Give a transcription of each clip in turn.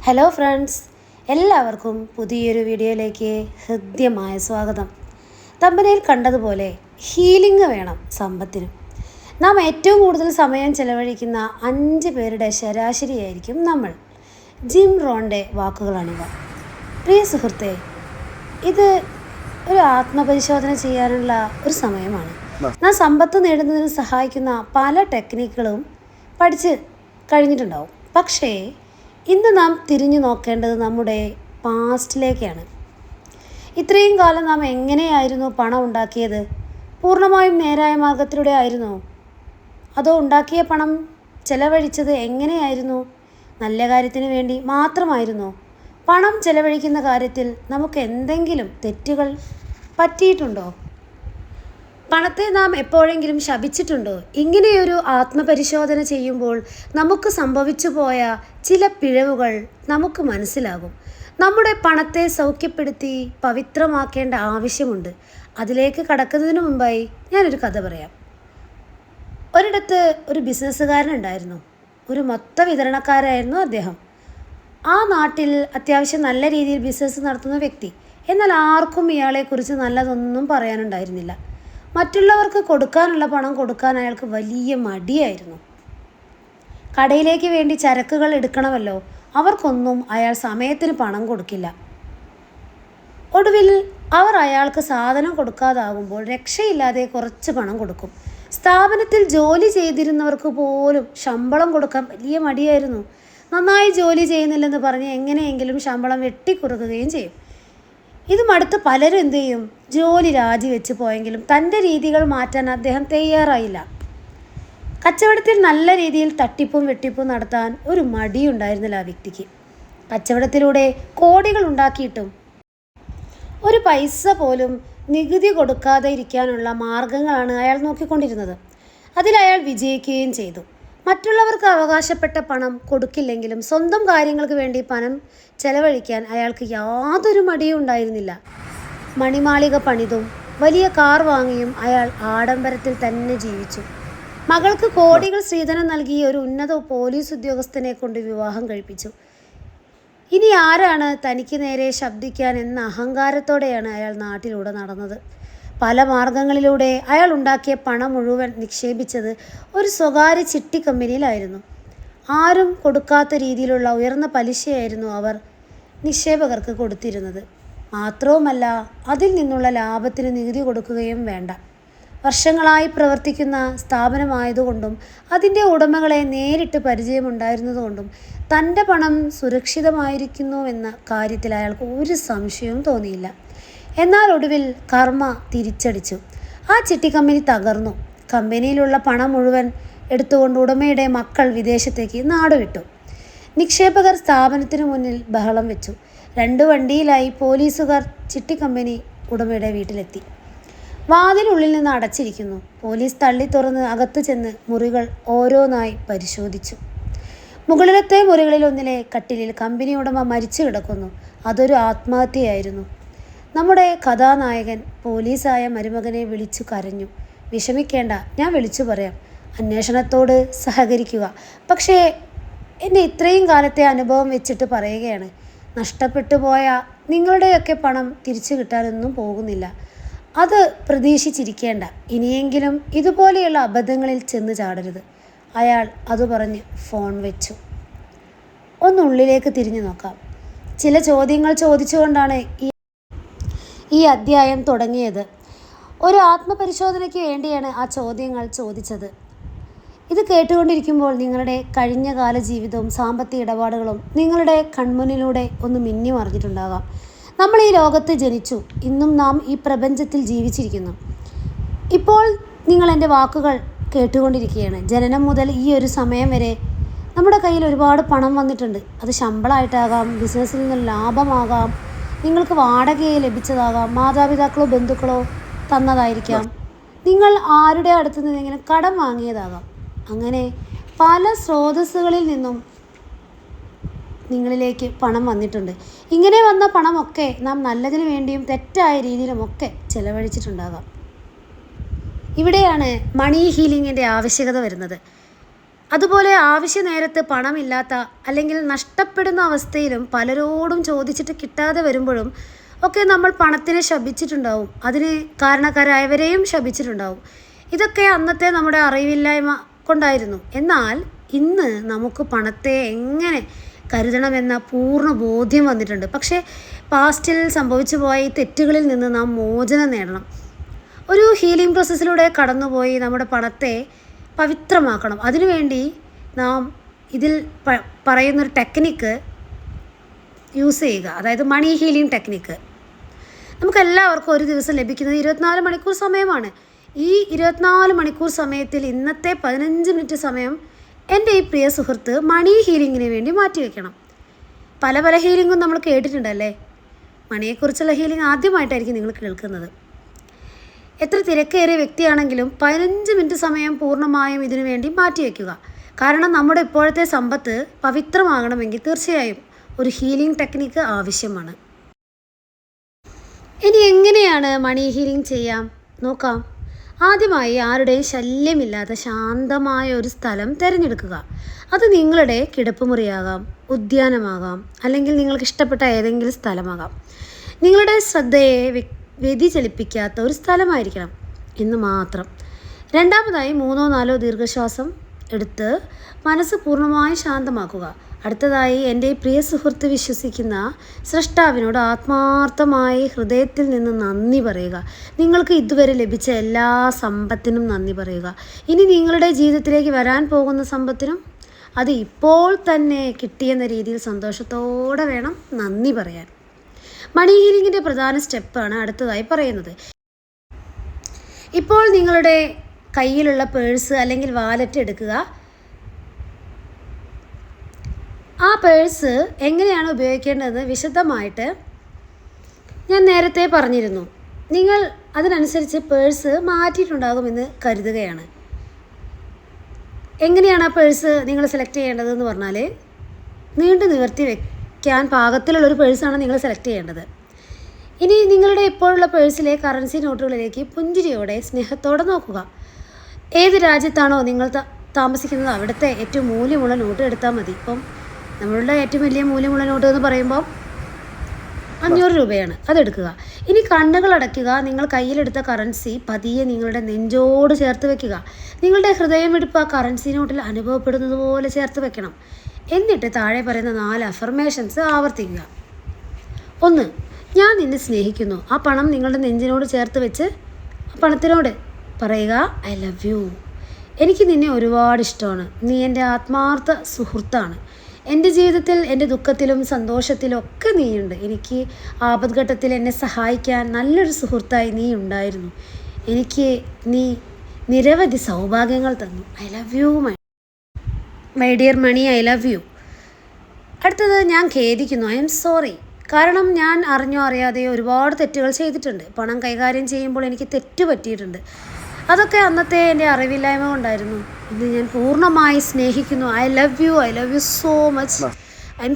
Hello friends, എല്ലാവർക്കും പുതിയൊരു വീഡിയോയിലേക്ക് ഹൃദ്യമായ സ്വാഗതം. തമ്പനയിൽ കണ്ടതുപോലെ ഹീലിംഗ് വേണം സമ്പത്തിനും. നാം ഏറ്റവും കൂടുതൽ സമയം ചെലവഴിക്കുന്ന 5 പേരുടെ ശരാശരിയായിരിക്കും നമ്മൾ. ജിം റോണിൻ്റെ വാക്കുകളാണിവ. പ്രിയ സുഹൃത്തെ, ഇത് ഒരു ആത്മപരിശോധന ചെയ്യാനുള്ള ഒരു സമയമാണ്. നാം സമ്പത്ത് നേടുന്നതിന് സഹായിക്കുന്ന പല ടെക്നിക്കുകളും പഠിച്ച് കഴിഞ്ഞിട്ടുണ്ടാവും. പക്ഷേ ഇന്ന് നാം തിരിഞ്ഞു നോക്കേണ്ടത് നമ്മുടെ പാസ്റ്റിലേക്കാണ്. ഇത്രയും കാലം നാം എങ്ങനെയായിരുന്നു പണം ഉണ്ടാക്കിയത്? പൂർണ്ണമായും നേരായ മാർഗത്തിലൂടെ ആയിരുന്നോ? അതോ ഉണ്ടാക്കിയ പണം ചെലവഴിച്ചത് എങ്ങനെയായിരുന്നു? നല്ല കാര്യത്തിന് വേണ്ടി മാത്രമായിരുന്നോ? പണം ചെലവഴിക്കുന്ന കാര്യത്തിൽ നമുക്ക് എന്തെങ്കിലും തെറ്റുകൾ പറ്റിയിട്ടുണ്ടോ? പണത്തെ നാം എപ്പോഴെങ്കിലും ശപിച്ചിട്ടുണ്ടോ? ഇങ്ങനെയൊരു ആത്മപരിശോധന ചെയ്യുമ്പോൾ നമുക്ക് സംഭവിച്ചു പോയ ചില പിഴവുകൾ നമുക്ക് മനസ്സിലാകും. നമ്മുടെ പണത്തെ സൗഖ്യപ്പെടുത്തി പവിത്രമാക്കേണ്ട ആവശ്യമുണ്ട്. അതിലേക്ക് കടക്കുന്നതിന് മുമ്പായി ഞാനൊരു കഥ പറയാം. ഒരിടത്ത് ഒരു ബിസിനസ്സുകാരനുണ്ടായിരുന്നു. ഒരു മൊത്ത വിതരണക്കാരായിരുന്നു അദ്ദേഹം. ആ നാട്ടിൽ അത്യാവശ്യം നല്ല രീതിയിൽ ബിസിനസ് നടത്തുന്ന വ്യക്തി. എന്നാൽ ആർക്കും ഇയാളെക്കുറിച്ച് നല്ലതൊന്നും പറയാനുണ്ടായിരുന്നില്ല. മറ്റുള്ളവർക്ക് കൊടുക്കാനുള്ള പണം കൊടുക്കാൻ അയാൾക്ക് വലിയ മടിയായിരുന്നു. കടയിലേക്ക് വേണ്ടി ചരക്കുകൾ എടുക്കണമല്ലോ, അവർക്കൊന്നും അയാൾ സമയത്തിന് പണം കൊടുക്കില്ല. ഒടുവിൽ അവർ അയാൾക്ക് സാധനം കൊടുക്കാതാകുമ്പോൾ രക്ഷയില്ലാതെ കുറച്ച് പണം കൊടുക്കും. സ്ഥാപനത്തിൽ ജോലി ചെയ്തിരുന്നവർക്ക് പോലും ശമ്പളം കൊടുക്കാൻ വലിയ മടിയായിരുന്നു. നന്നായി ജോലി ചെയ്യുന്നില്ലെന്ന് പറഞ്ഞ് എങ്ങനെയെങ്കിലും ശമ്പളം വെട്ടിക്കുറക്കുകയും ചെയ്യും. ഇത് മടുത്ത് പലരും എന്തു ചെയ്യും? ജോലി രാജിവെച്ച് പോയെങ്കിലും തൻ്റെ രീതികൾ മാറ്റാൻ അദ്ദേഹം തയ്യാറായില്ല. കച്ചവടത്തിൽ നല്ല രീതിയിൽ തട്ടിപ്പും വെട്ടിപ്പും നടത്താൻ ഒരു മടിയുണ്ടായിരുന്നില്ല ആ വ്യക്തിക്ക്. കച്ചവടത്തിലൂടെ കോടികൾ ഉണ്ടാക്കിയിട്ടും ഒരു പൈസ പോലും നികുതി കൊടുക്കാതെ ഇരിക്കാനുള്ള മാർഗങ്ങളാണ് അയാൾ നോക്കിക്കൊണ്ടിരുന്നത്. അതിൽ അയാൾ വിജയിക്കുകയും ചെയ്തു. മറ്റുള്ളവർക്ക് അവകാശപ്പെട്ട പണം കൊടുക്കില്ലെങ്കിലും സ്വന്തം കാര്യങ്ങൾക്ക് വേണ്ടി പണം ചെലവഴിക്കാൻ അയാൾക്ക് യാതൊരു മടിയും ഉണ്ടായിരുന്നില്ല. മണിമാളിക പണിതും വലിയ കാർ വാങ്ങിയും അയാൾ ആഡംബരത്തിൽ തന്നെ ജീവിച്ചു. മകൾക്ക് കോടികൾ സ്ത്രീധനം നൽകി ഒരു ഉന്നത പോലീസ് ഉദ്യോഗസ്ഥനെ കൊണ്ട് വിവാഹം കഴിപ്പിച്ചു. ഇനി ആരാണ് തനിക്ക് നേരെ ശബ്ദിക്കാൻ എന്ന അഹങ്കാരത്തോടെയാണ് അയാൾ നാട്ടിലൂടെ നടന്നത്. പല മാർഗങ്ങളിലൂടെ അയാൾ ഉണ്ടാക്കിയ പണം മുഴുവൻ നിക്ഷേപിച്ചത് ഒരു സ്വകാര്യ ചിട്ടി കമ്പനിയിലായിരുന്നു. ആരും കൊടുക്കാത്ത രീതിയിലുള്ള ഉയർന്ന പലിശയായിരുന്നു അവർ നിക്ഷേപകർക്ക് കൊടുത്തിരുന്നത്. മാത്രവുമല്ല, അതിൽ നിന്നുള്ള ലാഭത്തിന് നികുതി കൊടുക്കുകയും വേണ്ട. വർഷങ്ങളായി പ്രവർത്തിക്കുന്ന സ്ഥാപനമായതുകൊണ്ടും അതിൻ്റെ ഉടമകളെ നേരിട്ട് പരിചയമുണ്ടായിരുന്നതുകൊണ്ടും തൻ്റെ പണം സുരക്ഷിതമായിരിക്കുന്നുവെന്ന കാര്യത്തിൽ അയാൾക്ക് ഒരു സംശയവും തോന്നിയില്ല. എന്നാൽ ഒടുവിൽ കർമ്മ തിരിച്ചടിച്ചു. ആ ചിട്ടി കമ്പനി തകർന്നു. കമ്പനിയിലുള്ള പണം മുഴുവൻ എടുത്തുകൊണ്ട് ഉടമയുടെ മക്കൾ വിദേശത്തേക്ക് നാടുവിട്ടു. നിക്ഷേപകർ സ്ഥാപനത്തിന് മുന്നിൽ ബഹളം വെച്ചു. 2 വണ്ടിയിലായി പോലീസുകാർ ചിട്ടി കമ്പനി ഉടമയുടെ വീട്ടിലെത്തി. വാതിലുള്ളിൽ നിന്ന് അടച്ചിരിക്കുന്നു. പോലീസ് തള്ളി തുറന്ന് അകത്ത് ചെന്ന് മുറികൾ ഓരോന്നായി പരിശോധിച്ചു. മുകളിലത്തെ മുറികളിൽ ഒന്നിലെ കട്ടിലിൽ കമ്പനി ഉടമ മരിച്ചു കിടക്കുന്നു. അതൊരു ആത്മഹത്യയായിരുന്നു. നമ്മുടെ കഥാനായകൻ പോലീസായ മരുമകനെ വിളിച്ചു കരഞ്ഞു. വിഷമിക്കേണ്ട, ഞാൻ വിളിച്ചു പറയാം. അന്വേഷണത്തോട് സഹകരിക്കുക. പക്ഷേ എൻ്റെ ഇത്രയും കാലത്തെ അനുഭവം വെച്ചിട്ട് പറയുകയാണ്, നഷ്ടപ്പെട്ടു പോയ നിങ്ങളുടെയൊക്കെ പണം തിരിച്ചു കിട്ടാനൊന്നും പോകുന്നില്ല. അത് പ്രതീക്ഷിച്ചിരിക്കേണ്ട. ഇനിയെങ്കിലും ഇതുപോലെയുള്ള അബദ്ധങ്ങളിൽ ചെന്ന് ചാടരുത്. അയാൾ അത് പറഞ്ഞ് ഫോൺ വെച്ചു. ഒന്നുള്ളിലേക്ക് തിരിഞ്ഞു നോക്കാം. ചില ചോദ്യങ്ങൾ ചോദിച്ചുകൊണ്ടാണ് ഈ അധ്യായം തുടങ്ങിയത്. ഒരു ആത്മപരിശോധനയ്ക്ക് വേണ്ടിയാണ് ആ ചോദ്യങ്ങൾ ചോദിച്ചത്. ഇത് കേട്ടുകൊണ്ടിരിക്കുമ്പോൾ നിങ്ങളുടെ കഴിഞ്ഞകാല ജീവിതവും സാമ്പത്തിക ഇടപാടുകളും നിങ്ങളുടെ കൺമുന്നിലൂടെ ഒന്ന് മിന്നി മറിഞ്ഞിട്ടുണ്ടാകാം. നമ്മൾ ഈ ലോകത്ത് ജനിച്ചു. ഇന്നും നാം ഈ പ്രപഞ്ചത്തിൽ ജീവിച്ചിരിക്കുന്നു. ഇപ്പോൾ നിങ്ങൾ എൻ്റെ വാക്കുകൾ കേട്ടുകൊണ്ടിരിക്കുകയാണ്. ജനനം മുതൽ ഈ ഒരു സമയം വരെ നമ്മുടെ കയ്യിൽ ഒരുപാട് പണം വന്നിട്ടുണ്ട്. അത് ശമ്പളമായിട്ടാകാം, ബിസിനസ്സിൽ നിന്ന് ലാഭമാകാം, നിങ്ങൾക്ക് വാടകയെ ലഭിച്ചതാകാം, മാതാപിതാക്കളോ ബന്ധുക്കളോ തന്നതായിരിക്കാം, നിങ്ങൾ ആരുടെ അടുത്ത് നിന്നെങ്കിലും കടം വാങ്ങിയതാകാം. അങ്ങനെ പല സ്രോതസ്സുകളിൽ നിന്നും നിങ്ങളിലേക്ക് പണം വന്നിട്ടുണ്ട്. ഇങ്ങനെ വന്ന പണമൊക്കെ നാം നല്ലതിനു വേണ്ടിയും തെറ്റായ രീതിയിലുമൊക്കെ ചെലവഴിച്ചിട്ടുണ്ടാകാം. ഇവിടെയാണ് മണി ഹീലിങ്ങിൻ്റെ ആവശ്യകത വരുന്നത്. അതുപോലെ ആവശ്യ നേരത്ത് പണമില്ലാത്ത അല്ലെങ്കിൽ നഷ്ടപ്പെടുന്ന അവസ്ഥയിലും പലരോടും ചോദിച്ചിട്ട് കിട്ടാതെ വരുമ്പോഴും ഒക്കെ നമ്മൾ പണത്തിനെ ശപിച്ചിട്ടുണ്ടാവും, അതിന് കാരണക്കാരായവരെയും ശപിച്ചിട്ടുണ്ടാവും. ഇതൊക്കെ അന്നത്തെ നമ്മുടെ അറിവില്ലായ്മ കൊണ്ടായിരുന്നു. എന്നാൽ ഇന്ന് നമുക്ക് പണത്തെ എങ്ങനെ കരുതണമെന്ന പൂർണ്ണ ബോധ്യം വന്നിട്ടുണ്ട്. പക്ഷേ പാസ്റ്റിൽ സംഭവിച്ചു പോയ ഈ തെറ്റുകളിൽ നിന്ന് നാം മോചനം നേടണം. ഒരു ഹീലിംഗ് പ്രോസസ്സിലൂടെ കടന്നുപോയി നമ്മുടെ പണത്തെ പവിത്രമാക്കണം. അതിനുവേണ്ടി നാം ഇതിൽ പറയുന്നൊരു ടെക്നിക്ക് യൂസ് ചെയ്യുക, അതായത് മണി ഹീലിംഗ് ടെക്നിക്ക്. നമുക്കെല്ലാവർക്കും ഒരു ദിവസം ലഭിക്കുന്നത് 24 മണിക്കൂർ സമയമാണ്. ഈ 24 മണിക്കൂർ സമയത്തിൽ ഇന്നത്തെ 15 മിനിറ്റ് സമയം എൻ്റെ ഈ പ്രിയ സുഹൃത്ത് മണി ഹീലിങ്ങിന് വേണ്ടി മാറ്റിവെക്കണം. പല പല ഹീലിങ്ങും നമ്മൾ കേട്ടിട്ടുണ്ടല്ലേ. മണിയെക്കുറിച്ചുള്ള ഹീലിംഗ് ആദ്യമായിട്ടായിരിക്കും നിങ്ങൾ കേൾക്കുന്നത്. എത്ര തിരക്കേറിയ വ്യക്തിയാണെങ്കിലും 15 മിനിറ്റ് സമയം പൂർണ്ണമായും ഇതിനു വേണ്ടി മാറ്റിവെക്കുക. കാരണം നമ്മുടെ ഇപ്പോഴത്തെ സമ്പത്ത് പവിത്രമാകണമെങ്കിൽ തീർച്ചയായും ഒരു ഹീലിംഗ് ടെക്നിക്ക് ആവശ്യമാണ്. ഇനി എങ്ങനെയാണ് മണി ഹീലിംഗ് ചെയ്യാം നോക്കാം. ആദ്യമായി ആരുടെയും ശല്യമില്ലാത്ത ശാന്തമായ ഒരു സ്ഥലം തിരഞ്ഞെടുക്കുക. അത് നിങ്ങളുടെ കിടപ്പുമുറിയാകാം, ഉദ്യാനമാകാം, അല്ലെങ്കിൽ നിങ്ങൾക്ക് ഇഷ്ടപ്പെട്ട ഏതെങ്കിലും സ്ഥലമാകാം. നിങ്ങളുടെ ശ്രദ്ധയെ വ്യതിചലിപ്പിക്കാത്ത ഒരു സ്ഥലമായിരിക്കണം എന്ന് മാത്രം. രണ്ടാമതായി 3-4 ദീർഘശ്വാസം എടുത്ത് മനസ്സ് പൂർണ്ണമായി ശാന്തമാക്കുക. അടുത്തതായി എൻ്റെ പ്രിയ സുഹൃത്ത് വിശ്വസിക്കുന്ന സ്രഷ്ടാവിനോട് ആത്മാർത്ഥമായി ഹൃദയത്തിൽ നിന്ന് നന്ദി പറയുക. നിങ്ങൾക്ക് ഇതുവരെ ലഭിച്ച എല്ലാ സമ്പത്തിനും നന്ദി പറയുക. ഇനി നിങ്ങളുടെ ജീവിതത്തിലേക്ക് വരാൻ പോകുന്ന സമ്പത്തിനും അത് ഇപ്പോൾ തന്നെ കിട്ടിയെന്ന രീതിയിൽ സന്തോഷത്തോടെ വേണം നന്ദി പറയാൻ. മണി ഹീലിങ്ങിൻ്റെ പ്രധാന സ്റ്റെപ്പാണ് അടുത്തതായി പറയുന്നത്. ഇപ്പോൾ നിങ്ങളുടെ കയ്യിലുള്ള പേഴ്സ് അല്ലെങ്കിൽ വാലറ്റ് എടുക്കുക. ആ പേഴ്സ് എങ്ങനെയാണ് ഉപയോഗിക്കേണ്ടതെന്ന് വിശദമായിട്ട് ഞാൻ നേരത്തെ പറഞ്ഞിരുന്നു. നിങ്ങൾ അതിനനുസരിച്ച് പേഴ്സ് മാറ്റിയിട്ടുണ്ടാകുമെന്ന് കരുതുകയാണ്. എങ്ങനെയാണ് ആ പേഴ്സ് നിങ്ങൾ സെലക്ട് ചെയ്യേണ്ടതെന്ന് പറഞ്ഞാൽ, നീണ്ടു നിവർത്തി വയ്ക്കാൻ പാകത്തിലുള്ളൊരു പേഴ്സാണ് നിങ്ങൾ സെലക്ട് ചെയ്യേണ്ടത്. ഇനി നിങ്ങളുടെ ഇപ്പോഴുള്ള പേഴ്സിലെ കറൻസി നോട്ടുകളിലേക്ക് പുഞ്ചിരിയോടെ സ്നേഹത്തോടെ നോക്കുക. ഏത് രാജ്യത്താണോ നിങ്ങൾ താമസിക്കുന്നത് അവിടുത്തെ ഏറ്റവും മൂല്യമുള്ള നോട്ട് എടുത്താൽ മതി. ഇപ്പം നമ്മളുടെ ഏറ്റവും വലിയ മൂല്യമുള്ള നോട്ട് എന്ന് പറയുമ്പോൾ 500 രൂപയാണ്, അതെടുക്കുക. ഇനി കണ്ണുകൾ അടയ്ക്കുക. നിങ്ങൾ കയ്യിലെടുത്ത കറൻസി പതിയെ നിങ്ങളുടെ നെഞ്ചോട് ചേർത്ത് വെക്കുക. നിങ്ങളുടെ ഹൃദയമിടിപ്പ് ആ കറൻസി നോട്ടിൽ അനുഭവപ്പെടുന്നത് പോലെ ചേർത്ത് വെക്കണം. എന്നിട്ട് താഴെ പറയുന്ന 4 അഫർമേഷൻസ് ആവർത്തിക്കുക. 1. ഞാൻ നിന്നെ സ്നേഹിക്കുന്നു. ആ പണം നിങ്ങളുടെ നെഞ്ചിനോട് ചേർത്ത് വെച്ച് ആ പണത്തിനോട് പറയുക, ഐ ലവ് യു. എനിക്ക് നിന്നെ ഒരുപാട് ഇഷ്ടമാണ്. നീ എൻ്റെ ആത്മാർത്ഥ സുഹൃത്താണ്. എൻ്റെ ജീവിതത്തിൽ എൻ്റെ ദുഃഖത്തിലും സന്തോഷത്തിലും ഒക്കെ നീയുണ്ട്. എനിക്ക് ആപത്ഘട്ടത്തിൽ എന്നെ സഹായിക്കാൻ നല്ലൊരു സുഹൃത്തായി നീ ഉണ്ടായിരുന്നു. എനിക്ക് നീ നിരവധി സൗഭാഗ്യങ്ങൾ തന്നു. I love you my dear money, I love you. അടുത്തത്, ഞാൻ ഖേദിക്കുന്നു. I am sorry. കാരണം ഞാൻ അറിഞ്ഞോ അറിയാതെയോ ഒരുപാട് തെറ്റുകൾ ചെയ്തിട്ടുണ്ട്. പണം കൈകാര്യം ചെയ്യുമ്പോൾ എനിക്ക് തെറ്റ് പറ്റിയിട്ടുണ്ട്. അതൊക്കെ അന്നത്തെ എൻ്റെ അറിവില്ലായ്മ കൊണ്ടായിരുന്നു. ഇന്ന് ഞാൻ പൂർണ്ണമായി സ്നേഹിക്കുന്നു. I love you so much. I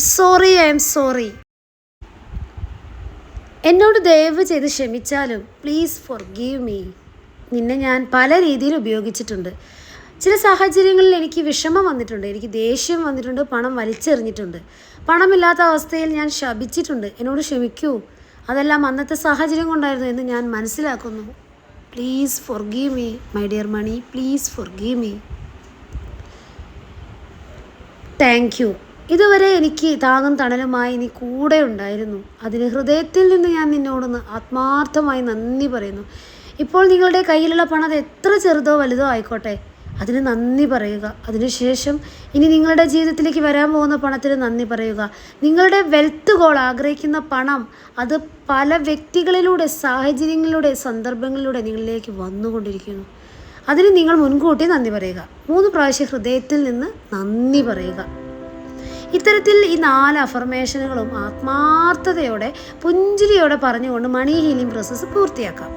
am sorry. എന്നോട് ദയവ് ചെയ്ത് ക്ഷമിച്ചാലും പ്ലീസ് ഫോർഗീവ് മീ. നിന്നെ ഞാൻ പല രീതിയിൽ ഉപയോഗിച്ചിട്ടുണ്ട്. ചില സാഹചര്യങ്ങളിൽ എനിക്ക് വിഷമം വന്നിട്ടുണ്ട്, എനിക്ക് ദേഷ്യം വന്നിട്ടുണ്ട്, പണം വലിച്ചെറിഞ്ഞിട്ടുണ്ട്. പണമില്ലാത്ത അവസ്ഥയിൽ ഞാൻ ശപിച്ചിട്ടുണ്ട്. എന്നോട് ക്ഷമിക്കൂ. അതെല്ലാം അന്നത്തെ സാഹചര്യം കൊണ്ടായിരുന്നു എന്ന് ഞാൻ മനസ്സിലാക്കുന്നു. Please forgive me my dear money, please forgive me. Thank you. ഇതുവരെ എനിക്ക് താങ്ങും തണലുമായി നീ കൂടെ ഉണ്ടായിരുന്നു. അതിന് ഹൃദയത്തിൽ നിന്ന് ഞാൻ നിന്നോടൊന്ന് ആത്മാർത്ഥമായി നന്ദി പറയുന്നു. ഇപ്പോൾ നിങ്ങളുടെ കയ്യിലുള്ള പണം അത് എത്ര ചെറുതോ വലുതോ ആയിക്കോട്ടെ, അതിന് നന്ദി പറയുക. അതിനുശേഷം ഇനി നിങ്ങളുടെ ജീവിതത്തിലേക്ക് വരാൻ പോകുന്ന പണത്തിന് നന്ദി പറയുക. നിങ്ങളുടെ വെൽത്ത് ഗോൾ ആഗ്രഹിക്കുന്ന പണം അത് പല വ്യക്തികളിലൂടെ, സാഹചര്യങ്ങളിലൂടെ, സന്ദർഭങ്ങളിലൂടെ നിങ്ങളിലേക്ക് വന്നുകൊണ്ടിരിക്കുന്നു. അതിന് നിങ്ങൾ മുൻകൂട്ടി നന്ദി പറയുക. 3 പ്രാവശ്യം ഹൃദയത്തിൽ നിന്ന് നന്ദി പറയുക. ഇത്തരത്തിൽ ഈ 4 അഫർമേഷനുകളും ആത്മാർത്ഥതയോടെ പുഞ്ചിരിയോടെ പറഞ്ഞുകൊണ്ട് മണി ഹീലിംഗ് പ്രോസസ്സ് പൂർത്തിയാക്കാം.